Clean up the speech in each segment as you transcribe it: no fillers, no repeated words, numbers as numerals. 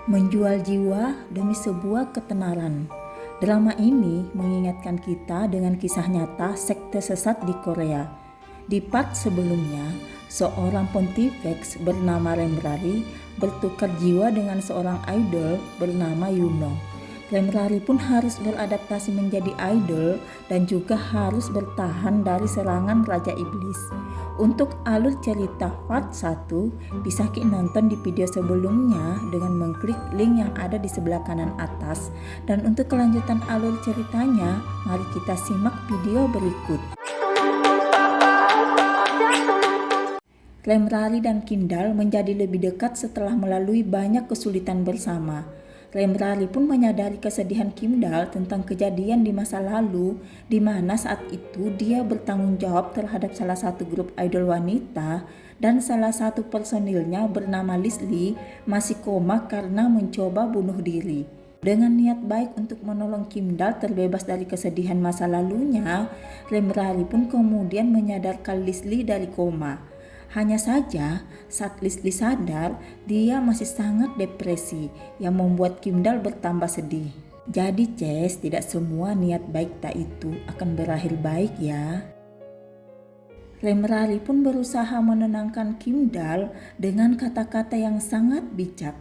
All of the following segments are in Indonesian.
Menjual jiwa demi sebuah ketenaran. Drama ini mengingatkan kita dengan kisah nyata sekte sesat di Korea. Di part sebelumnya, seorang pontifex bernama Remrari bertukar jiwa dengan seorang idol bernama Yuno. Remrari pun harus beradaptasi menjadi idol dan juga harus bertahan dari serangan Raja Iblis. Untuk alur cerita part 1, bisa nonton di video sebelumnya dengan mengklik link yang ada di sebelah kanan atas. Dan untuk kelanjutan alur ceritanya, mari kita simak video berikut. Remrari dan Kimdal menjadi lebih dekat setelah melalui banyak kesulitan bersama. Remrari pun menyadari kesedihan Kimdal tentang kejadian di masa lalu, di mana saat itu dia bertanggung jawab terhadap salah satu grup idol wanita dan salah satu personilnya bernama Leslie masih koma karena mencoba bunuh diri. Dengan niat baik untuk menolong Kimdal terbebas dari kesedihan masa lalunya, Remrari pun kemudian menyadarkan Leslie dari koma. Hanya saja, saat Leslie sadar, dia masih sangat depresi yang membuat Kimdal bertambah sedih. Jadi Ces, tidak semua niat baik tak itu akan berakhir baik ya. Remrari pun berusaha menenangkan Kimdal dengan kata-kata yang sangat bijak.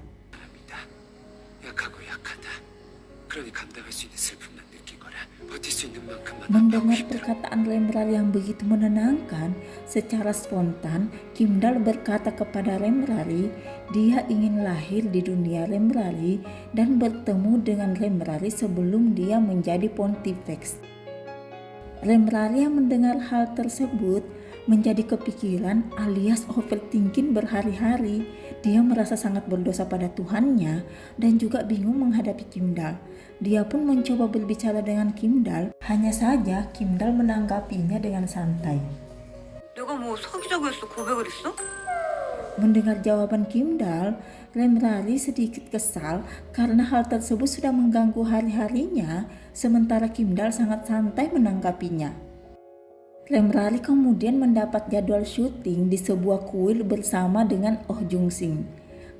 Mendengar perkataan Remrari yang begitu menenangkan, secara spontan Kimdal berkata kepada Remrari dia ingin lahir di dunia Remrari dan bertemu dengan Remrari sebelum dia menjadi pontifex. Remrari yang mendengar hal tersebut menjadi kepikiran alias overthinking berhari-hari. Dia merasa sangat berdosa pada Tuhannya dan juga bingung menghadapi Kimdal. Dia pun mencoba berbicara dengan Kimdal, hanya saja Kimdal menanggapinya dengan santai. Mendengar jawaban Kimdal, Remrari sedikit kesal karena hal tersebut sudah mengganggu hari-harinya, sementara Kimdal sangat santai menanggapinya. Remrari kemudian mendapat jadwal syuting di sebuah kuil bersama dengan Oh Jung Sing.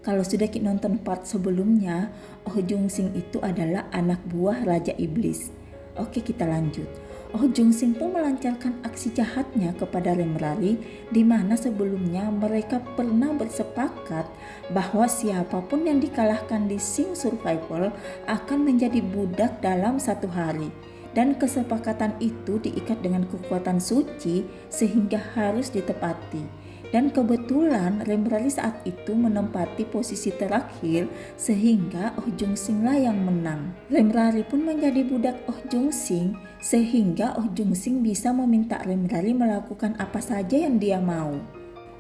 Kalau sudah kita nonton part sebelumnya, Oh Jung Sing itu adalah anak buah Raja Iblis. Oke, kita lanjut. Oh Jung Sing pun melancarkan aksi jahatnya kepada Remrari, di mana sebelumnya mereka pernah bersepakat bahwa siapapun yang dikalahkan di Sing Survival akan menjadi budak dalam 1 hari. Dan kesepakatan itu diikat dengan kekuatan suci sehingga harus ditepati. Dan kebetulan Remrari saat itu menempati posisi terakhir sehingga Oh Jung Sing lah yang menang. Remrari pun menjadi budak Oh Jung Sing sehingga Oh Jung Sing bisa meminta Remrari melakukan apa saja yang dia mau.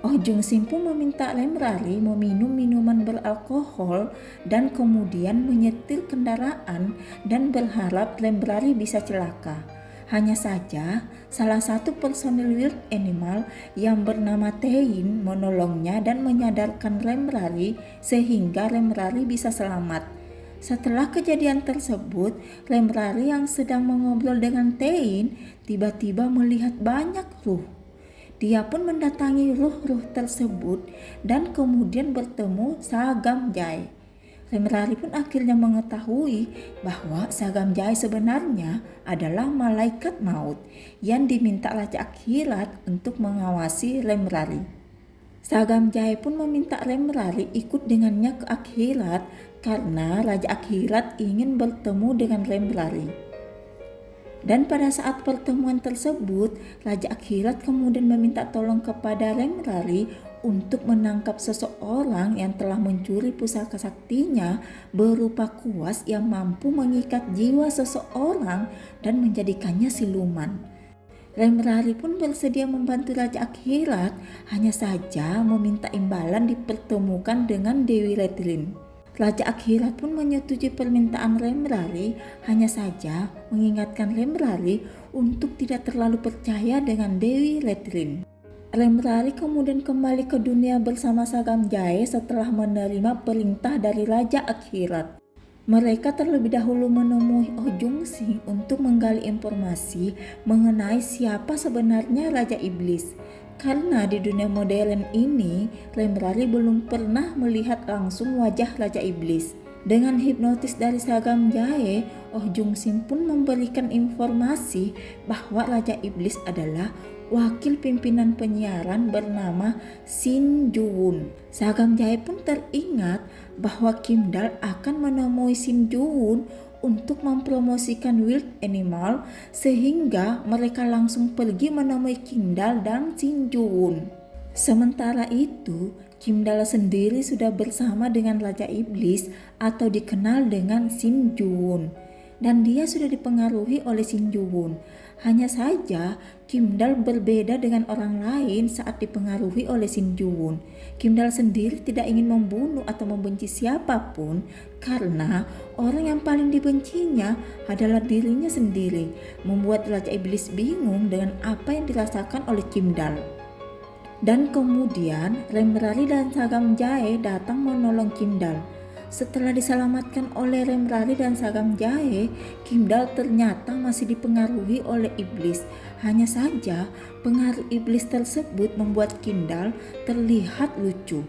Oh Jung Sing pun meminta Remrari meminum minuman beralkohol dan kemudian menyetir kendaraan dan berharap Remrari bisa celaka. Hanya saja, salah satu personil Wild Animal yang bernama Tein menolongnya dan menyadarkan Remrari sehingga Remrari bisa selamat. Setelah kejadian tersebut, Remrari yang sedang mengobrol dengan Tein tiba-tiba melihat banyak ruh. Dia pun mendatangi ruh-ruh tersebut dan kemudian bertemu Sagamjay. Remrari pun akhirnya mengetahui bahwa Sagamjay sebenarnya adalah malaikat maut yang diminta Raja Akhirat untuk mengawasi Remrari. Sagamjay pun meminta Remrari ikut dengannya ke akhirat karena Raja Akhirat ingin bertemu dengan Remrari. Dan pada saat pertemuan tersebut, Raja Akhirat kemudian meminta tolong kepada Remrari untuk menangkap seseorang yang telah mencuri pusaka saktinya berupa kuas yang mampu mengikat jiwa seseorang dan menjadikannya siluman. Remrari pun bersedia membantu Raja Akhirat, hanya saja meminta imbalan dipertemukan dengan Dewi Redrin. Raja Akhirat pun menyetujui permintaan Remrari, hanya saja mengingatkan Remrari untuk tidak terlalu percaya dengan Dewi Redrin. Remrari kemudian kembali ke dunia bersama Sagamjay setelah menerima perintah dari Raja Akhirat. Mereka terlebih dahulu menemui Oh Jung Sing untuk menggali informasi mengenai siapa sebenarnya Raja Iblis. Karena di dunia modern ini, Remrari belum pernah melihat langsung wajah Raja Iblis. Dengan hipnotis dari Sagam Jae, Oh Jung Sin pun memberikan informasi bahwa Raja Iblis adalah wakil pimpinan penyiaran bernama Shin Ju-won. Sagam Jae pun teringat bahwa Kim Dal akan menemui Shin Ju-won untuk mempromosikan Wild Animal, sehingga mereka langsung pergi menemui Kim Dal dan Shin Ju-won. Sementara itu, Kim Dal sendiri sudah bersama dengan Raja Iblis atau dikenal dengan Shin Ju-won, dan dia sudah dipengaruhi oleh Shin Ju-won. Hanya saja Kim Dal berbeda dengan orang lain saat dipengaruhi oleh Shin Ju-won. Kim Dal sendiri tidak ingin membunuh atau membenci siapapun karena orang yang paling dibencinya adalah dirinya sendiri, membuat Raja Iblis bingung dengan apa yang dirasakan oleh Kim Dal. Dan kemudian Remrari dan Sagam Jae datang menolong Kim Dal. Setelah diselamatkan oleh Remrari dan Sagam Jae, Kim Dal ternyata masih dipengaruhi oleh iblis. Hanya saja pengaruh iblis tersebut membuat Kim Dal terlihat lucu.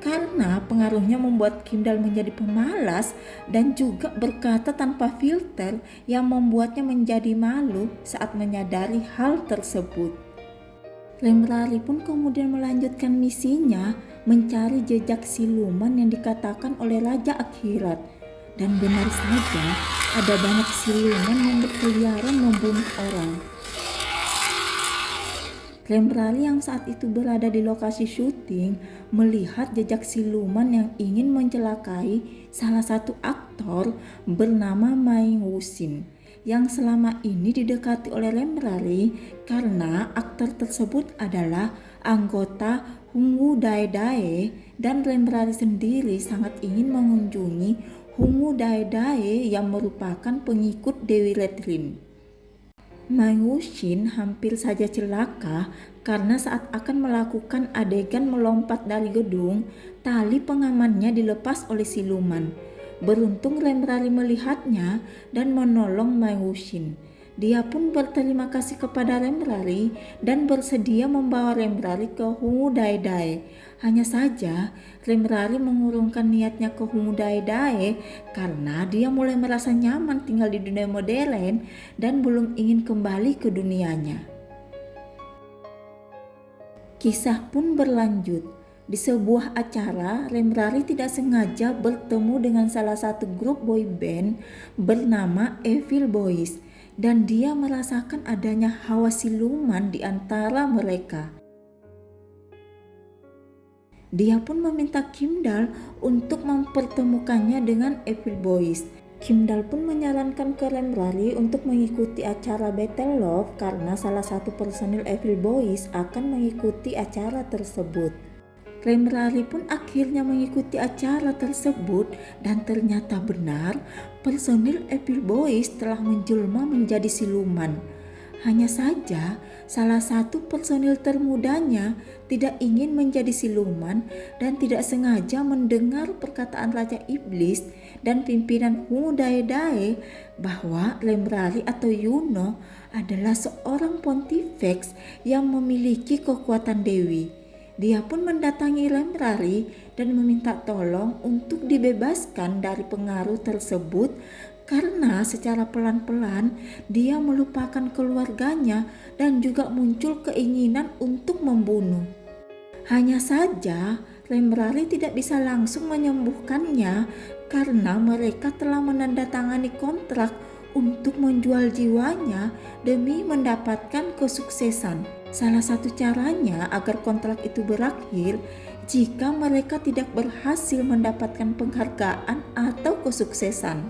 Karena pengaruhnya membuat Kim Dal menjadi pemalas dan juga berkata tanpa filter yang membuatnya menjadi malu saat menyadari hal tersebut. Remrari pun kemudian melanjutkan misinya mencari jejak siluman yang dikatakan oleh Raja Akhirat. Dan benar saja ada banyak siluman yang berkeliaran membunuh orang. Remrari yang saat itu berada di lokasi syuting melihat jejak siluman yang ingin mencelakai salah satu aktor bernama Mai Woo-shin, yang selama ini didekati oleh Remrari karena aktor tersebut adalah anggota Hungwoo Dae-dae, dan Remrari sendiri sangat ingin mengunjungi Hungwoo Dae-dae yang merupakan pengikut Dewi Redrin. Mai Woo-shin hampir saja celaka karena saat akan melakukan adegan melompat dari gedung, tali pengamannya dilepas oleh siluman. Beruntung Remrari melihatnya dan menolong Mai Woo-shin. Dia pun berterima kasih kepada Remrari dan bersedia membawa Remrari ke Hungwoo Dae-dae. Hanya saja Remrari mengurungkan niatnya ke Hungwoo Dae-dae karena dia mulai merasa nyaman tinggal di dunia modern dan belum ingin kembali ke dunianya. Kisah pun berlanjut. Di sebuah acara, Remrari tidak sengaja bertemu dengan salah satu grup boy band bernama Evil Boys, dan dia merasakan adanya hawa siluman di antara mereka. Dia pun meminta Kim Dal untuk mempertemukannya dengan Evil Boys. Kim Dal pun menyarankan ke Remrari untuk mengikuti acara Battle Love karena salah satu personil Evil Boys akan mengikuti acara tersebut. Remrari pun akhirnya mengikuti acara tersebut dan ternyata benar personil Evil Boys telah menjelma menjadi siluman. Hanya saja salah satu personil termudanya tidak ingin menjadi siluman dan tidak sengaja mendengar perkataan Raja Iblis dan pimpinan Hungwoo Dae-dae bahwa Remrari atau Yuno adalah seorang pontifex yang memiliki kekuatan dewi. Dia pun mendatangi Remrari dan meminta tolong untuk dibebaskan dari pengaruh tersebut karena secara pelan-pelan dia melupakan keluarganya dan juga muncul keinginan untuk membunuh. Hanya saja Remrari tidak bisa langsung menyembuhkannya karena mereka telah menandatangani kontrak untuk menjual jiwanya demi mendapatkan kesuksesan. Salah satu caranya agar kontrak itu berakhir jika mereka tidak berhasil mendapatkan penghargaan atau kesuksesan.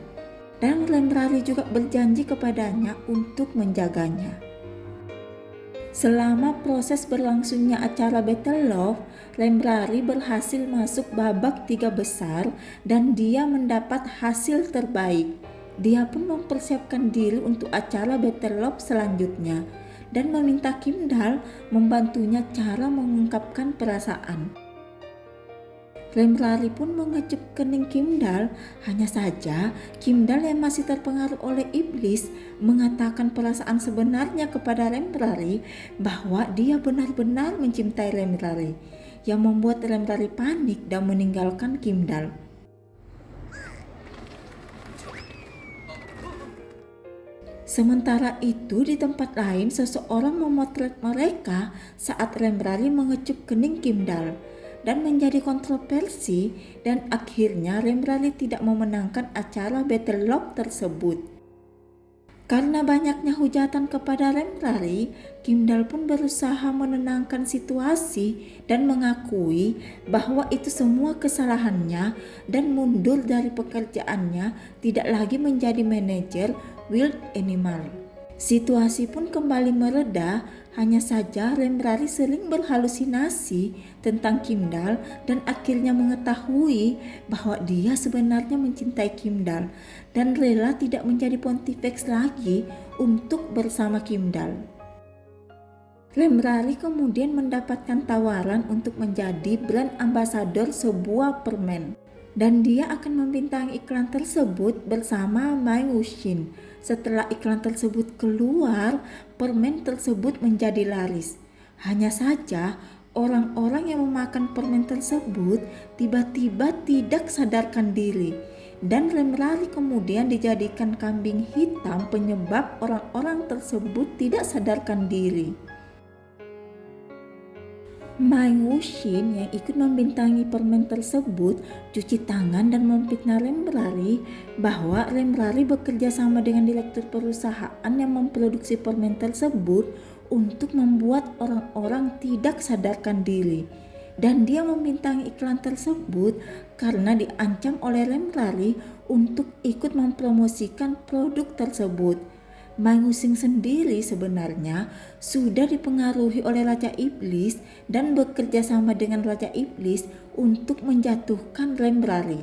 Dan Remrari juga berjanji kepadanya untuk menjaganya. Selama proses berlangsungnya acara Battle Love, Remrari berhasil masuk babak 3 besar dan dia mendapat hasil terbaik. Dia pun mempersiapkan diri untuk acara Battle Love selanjutnya dan meminta Kim Dal membantunya cara mengungkapkan perasaan. Remrari pun mengecup kening Kim Dal, hanya saja Kim Dal yang masih terpengaruh oleh iblis mengatakan perasaan sebenarnya kepada Remrari bahwa dia benar-benar mencintai Remrari, yang membuat Remrari panik dan meninggalkan Kim Dal. Sementara itu di tempat lain seseorang memotret mereka saat Lemrari mengecup kening Kimdal dan menjadi kontroversi dan akhirnya Lemrari tidak memenangkan acara Battle Love tersebut. Karena banyaknya hujatan kepada Lemrari, Kimdal pun berusaha menenangkan situasi dan mengakui bahwa itu semua kesalahannya dan mundur dari pekerjaannya, tidak lagi menjadi manajer Wild Animal. Situasi pun kembali mereda, hanya saja Lemrari sering berhalusinasi tentang Kimdal dan akhirnya mengetahui bahwa dia sebenarnya mencintai Kimdal dan rela tidak menjadi Pontifex lagi untuk bersama Kimdal. Lemrari kemudian mendapatkan tawaran untuk menjadi brand ambassador sebuah permen. Dan dia akan membintangi iklan tersebut bersama Mai Wuxin. Setelah iklan tersebut keluar, permen tersebut menjadi laris. Hanya saja orang-orang yang memakan permen tersebut tiba-tiba tidak sadarkan diri. Dan Lemrari kemudian dijadikan kambing hitam penyebab orang-orang tersebut tidak sadarkan diri. Mai Wuxin yang ikut membintangi permen tersebut cuci tangan dan memfitnah Lemrari bahwa Lemrari bekerja sama dengan direktur perusahaan yang memproduksi permen tersebut untuk membuat orang-orang tidak sadarkan diri. Dan dia membintangi iklan tersebut karena diancam oleh Lemrari untuk ikut mempromosikan produk tersebut. Mai Wuxin sendiri sebenarnya sudah dipengaruhi oleh Raja Iblis dan bekerja sama dengan Raja Iblis untuk menjatuhkan Lemrari.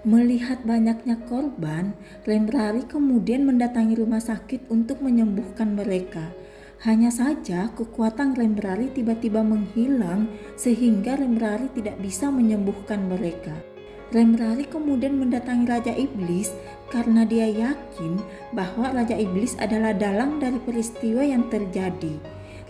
Melihat banyaknya korban, Lemrari kemudian mendatangi rumah sakit untuk menyembuhkan mereka. Hanya saja kekuatan Lemrari tiba-tiba menghilang sehingga Lemrari tidak bisa menyembuhkan mereka. Lemrari kemudian mendatangi Raja Iblis karena dia yakin bahwa Raja Iblis adalah dalang dari peristiwa yang terjadi.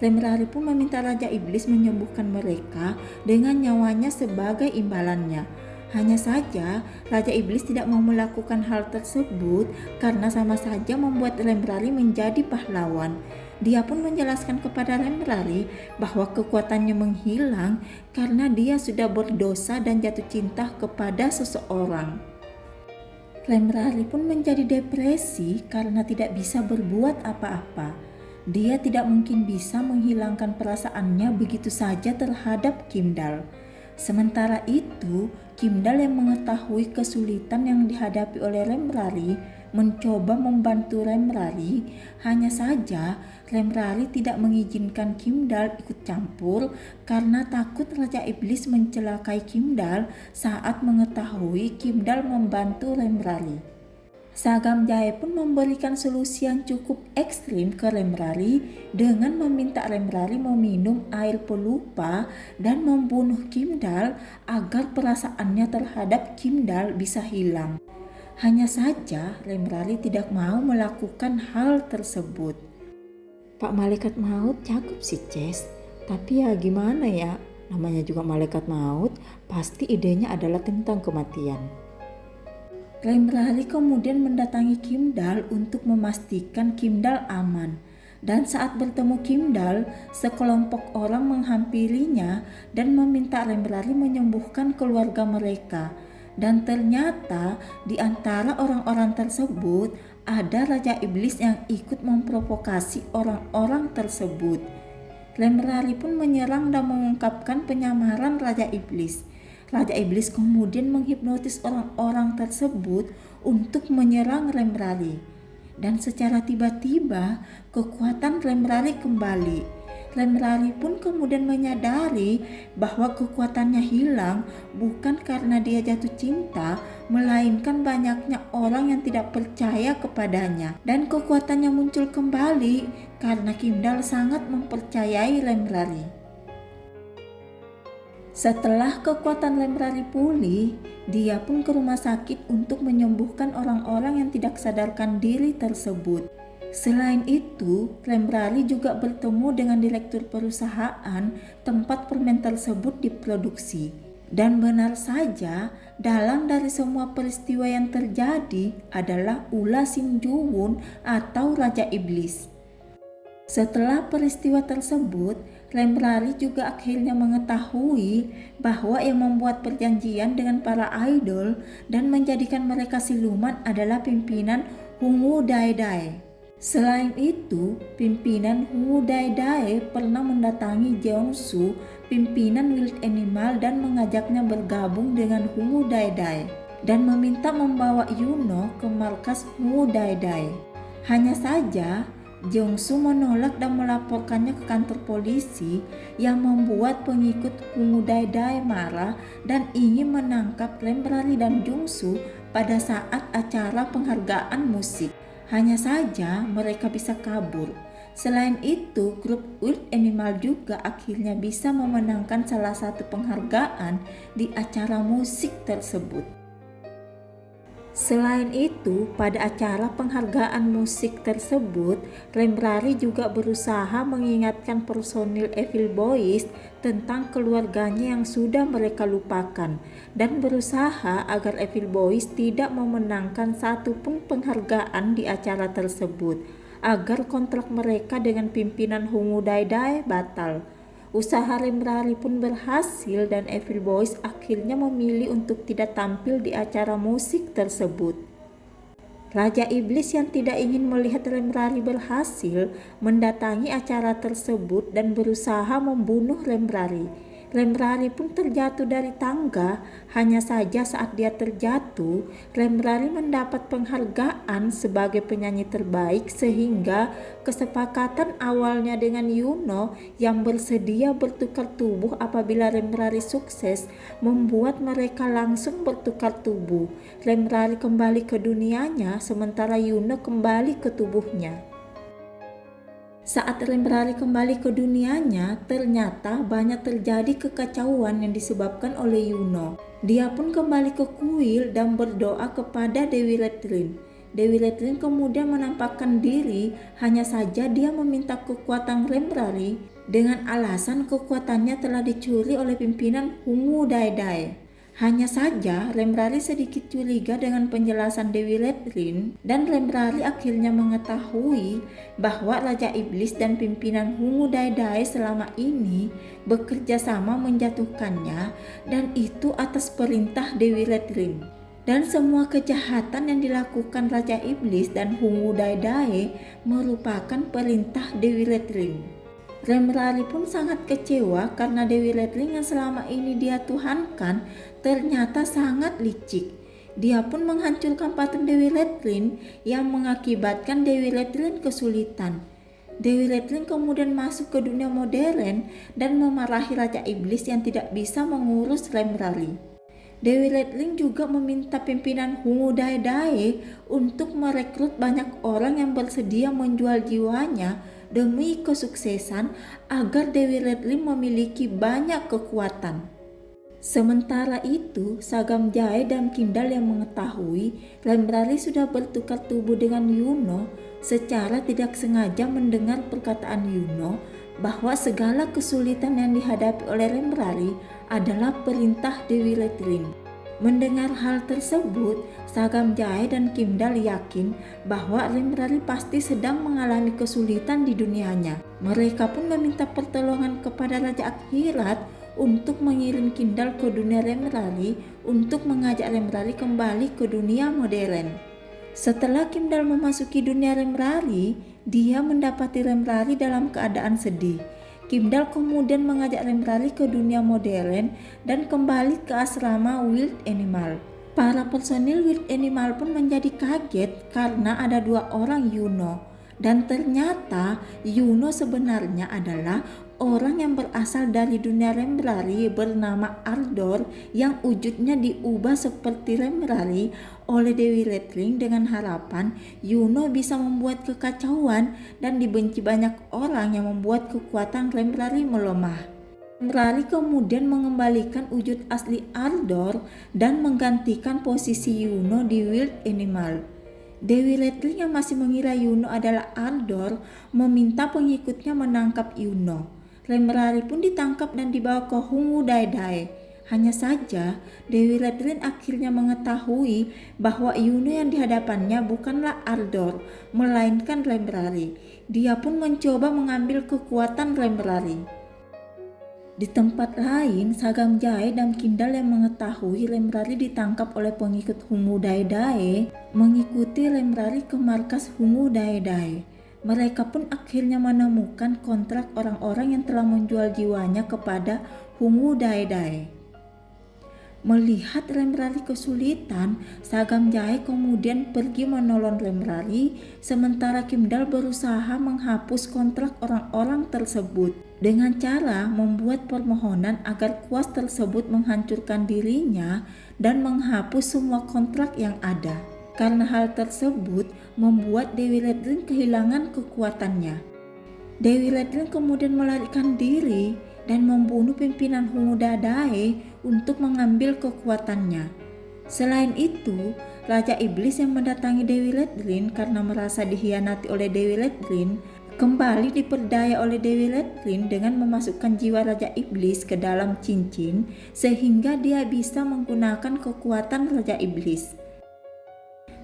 Lemrari pun meminta Raja Iblis menyembuhkan mereka dengan nyawanya sebagai imbalannya. Hanya saja Raja Iblis tidak mau melakukan hal tersebut karena sama saja membuat Lemrari menjadi pahlawan. Dia pun menjelaskan kepada Lemrari bahwa kekuatannya menghilang karena dia sudah berdosa dan jatuh cinta kepada seseorang. Lemrari pun menjadi depresi karena tidak bisa berbuat apa-apa. Dia tidak mungkin bisa menghilangkan perasaannya begitu saja terhadap Kimdal. Sementara itu, Kimdal yang mengetahui kesulitan yang dihadapi oleh Lemrari mencoba membantu Lemrari. Hanya saja Lemrari tidak mengizinkan Kimdal ikut campur karena takut Raja Iblis mencelakai Kimdal saat mengetahui Kimdal membantu Lemrari. Sagam Jae pun memberikan solusi yang cukup ekstrim ke Lemrari dengan meminta Lemrari meminum air pelupa dan membunuh Kimdal agar perasaannya terhadap Kimdal bisa hilang. Hanya saja Lemrari tidak mau melakukan hal tersebut. Pak Malaikat Maut cakep sih Ces, tapi ya gimana ya, namanya juga Malaikat Maut, pasti idenya adalah tentang kematian. Lemrari kemudian mendatangi Kimdal untuk memastikan Kimdal aman. Dan saat bertemu Kimdal, sekelompok orang menghampirinya dan meminta Lemrari menyembuhkan keluarga mereka. Dan ternyata di antara orang-orang tersebut ada Raja Iblis yang ikut memprovokasi orang-orang tersebut. Lemrari pun menyerang dan mengungkapkan penyamaran Raja Iblis. Raja Iblis kemudian menghipnotis orang-orang tersebut untuk menyerang Lemrari. Dan secara tiba-tiba kekuatan Lemrari kembali. Lemrari pun kemudian menyadari bahwa kekuatannya hilang bukan karena dia jatuh cinta, melainkan banyaknya orang yang tidak percaya kepadanya. Dan kekuatannya muncul kembali karena Kimdal sangat mempercayai Lemrari. Setelah kekuatan Lemrari pulih, dia pun ke rumah sakit untuk menyembuhkan orang-orang yang tidak sadarkan diri tersebut. Selain itu, Lemrari juga bertemu dengan direktur perusahaan tempat permen tersebut diproduksi. Dan benar saja, dalang dari semua peristiwa yang terjadi adalah Ula Sinjuwun atau Raja Iblis. Setelah peristiwa tersebut, Lemrari juga akhirnya mengetahui bahwa yang membuat perjanjian dengan para idol dan menjadikan mereka siluman adalah pimpinan Hungu Daedae. Selain itu, pimpinan Hungu Daedae pernah mendatangi Jeongsu, pimpinan Wild Animal, dan mengajaknya bergabung dengan Hungu Daedae dan meminta membawa Yuno ke markas Hungu Daedae. Hanya saja, Jeongsu menolak dan melaporkannya ke kantor polisi yang membuat pengikut Hungu Daedae marah dan ingin menangkap Lemrari dan Jungsu pada saat acara penghargaan musik. Hanya saja mereka bisa kabur. Selain itu, grup Wild Animal juga akhirnya bisa memenangkan salah satu penghargaan di acara musik tersebut. Selain itu, pada acara penghargaan musik tersebut, Lemrari juga berusaha mengingatkan personil Evil Boys tentang keluarganya yang sudah mereka lupakan dan berusaha agar Evil Boys tidak memenangkan satupun penghargaan di acara tersebut agar kontrak mereka dengan pimpinan Hungu Daedae batal. Usaha Lemrari pun berhasil dan Evil Boys akhirnya memilih untuk tidak tampil di acara musik tersebut. Raja Iblis yang tidak ingin melihat Lemrari berhasil mendatangi acara tersebut dan berusaha membunuh Lemrari. Lemrari pun terjatuh dari tangga. Hanya saja saat dia terjatuh, Lemrari mendapat penghargaan sebagai penyanyi terbaik sehingga kesepakatan awalnya dengan Yuno yang bersedia bertukar tubuh apabila Lemrari sukses membuat mereka langsung bertukar tubuh. Lemrari kembali ke dunianya sementara Yuno kembali ke tubuhnya. Saat Lemrari kembali ke dunianya, ternyata banyak terjadi kekacauan yang disebabkan oleh Yuno. Dia pun kembali ke kuil dan berdoa kepada Dewi Redlin. Dewi Redlin kemudian menampakkan diri, hanya saja dia meminta kekuatan Lemrari dengan alasan kekuatannya telah dicuri oleh pimpinan Hungu Daedae. Hanya saja Lemrari sedikit curiga dengan penjelasan Dewi Redlin dan Lemrari akhirnya mengetahui bahwa Raja Iblis dan pimpinan Hungu Daedae selama ini bekerja sama menjatuhkannya dan itu atas perintah Dewi Redlin. Dan semua kejahatan yang dilakukan Raja Iblis dan Hungu Daedae merupakan perintah Dewi Redlin. Lemrari pun sangat kecewa karena Dewi Redlin yang selama ini dia tuhankan ternyata sangat licik. Dia pun menghancurkan patung Dewi Redlin yang mengakibatkan Dewi Redlin kesulitan. Dewi Redlin kemudian masuk ke dunia modern dan memarahi Raja Iblis yang tidak bisa mengurus Lemrari. Dewi Redlin juga meminta pimpinan Hungu Daedae untuk merekrut banyak orang yang bersedia menjual jiwanya demi kesuksesan agar Dewi Redlin memiliki banyak kekuatan. Sementara itu, Sagam Jae dan Kindal yang mengetahui Lemrari sudah bertukar tubuh dengan Yuno secara tidak sengaja mendengar perkataan Yuno bahwa segala kesulitan yang dihadapi oleh Lemrari adalah perintah Dewi Redlin. Mendengar hal tersebut, Sagam Jae dan Kimdal yakin bahwa Lemrari pasti sedang mengalami kesulitan di dunianya. Mereka pun meminta pertolongan kepada Raja Akhirat untuk mengirim Kindal ke dunia Lemrari untuk mengajak Lemrari kembali ke dunia modern. Setelah Kimdal memasuki dunia Lemrari, dia mendapati Lemrari dalam keadaan sedih. Kimdal kemudian mengajak Lemrari ke dunia modern dan kembali ke asrama Wild Animal. Para personil Wild Animal pun menjadi kaget karena ada dua orang Yuno. Dan ternyata Yuno sebenarnya adalah orang yang berasal dari dunia Lemrari bernama Ardor yang wujudnya diubah seperti Lemrari oleh Dewi Redlin dengan harapan Yuno bisa membuat kekacauan dan dibenci banyak orang yang membuat kekuatan Lemrari melemah. Lemrari kemudian mengembalikan wujud asli Ardor dan menggantikan posisi Yuno di Wild Animal. Dewi Redlin yang masih mengira Yuno adalah Ardor meminta pengikutnya menangkap Yuno. Lemrari pun ditangkap dan dibawa ke Hungu Daedae. Hanya saja, Dewi Redrin akhirnya mengetahui bahwa Yuno yang dihadapannya bukanlah Ardor, melainkan Lemrari. Dia pun mencoba mengambil kekuatan Lemrari. Di tempat lain, Sagam Jae dan Kindal yang mengetahui Lemrari ditangkap oleh pengikut Hungu Dae mengikuti Lemrari ke markas Hungu Dae. Mereka pun akhirnya menemukan kontrak orang-orang yang telah menjual jiwanya kepada Hungu Dae. Melihat Lemrari kesulitan, Sagam Jae kemudian pergi menolong Lemrari, sementara Kimdal berusaha menghapus kontrak orang-orang tersebut dengan cara membuat permohonan agar kuas tersebut menghancurkan dirinya dan menghapus semua kontrak yang ada. Karena hal tersebut membuat Dewi Redrin kehilangan kekuatannya. Dewi Redrin kemudian melarikan diri dan membunuh pimpinan Hungu Dae untuk mengambil kekuatannya. Selain itu, Raja Iblis yang mendatangi Dewi Redrin karena merasa dikhianati oleh Dewi Redrin kembali diperdaya oleh Dewi Redrin dengan memasukkan jiwa Raja Iblis ke dalam cincin sehingga dia bisa menggunakan kekuatan Raja Iblis.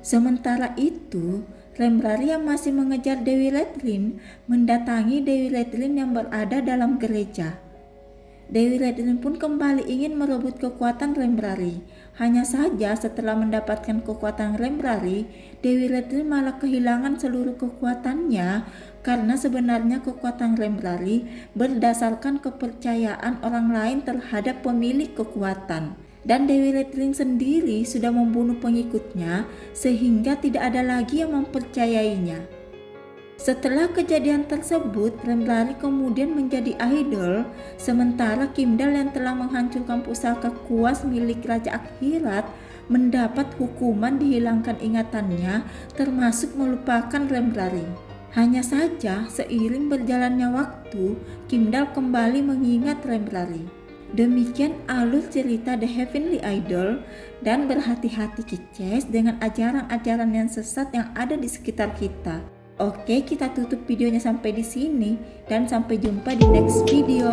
Sementara itu, Lemrari yang masih mengejar Dewi Redrin mendatangi Dewi Redrin yang berada dalam gereja. Dewi Redrin pun kembali ingin merebut kekuatan Lemrari. Hanya saja setelah mendapatkan kekuatan Lemrari, Dewi Redrin malah kehilangan seluruh kekuatannya karena sebenarnya kekuatan Lemrari berdasarkan kepercayaan orang lain terhadap pemilik kekuatan. Dan Dewi Redrin sendiri sudah membunuh pengikutnya sehingga tidak ada lagi yang mempercayainya. Setelah kejadian tersebut, Lemrari kemudian menjadi idol, sementara Kimdal yang telah menghancurkan pusaka kuas milik Raja Akhirat mendapat hukuman dihilangkan ingatannya termasuk melupakan Lemrari. Hanya saja seiring berjalannya waktu, Kimdal kembali mengingat Lemrari. Demikian alur cerita The Heavenly Idol, dan berhati-hati Kices dengan ajaran-ajaran yang sesat yang ada di sekitar kita. Oke, kita tutup videonya sampai di sini dan sampai jumpa di next video.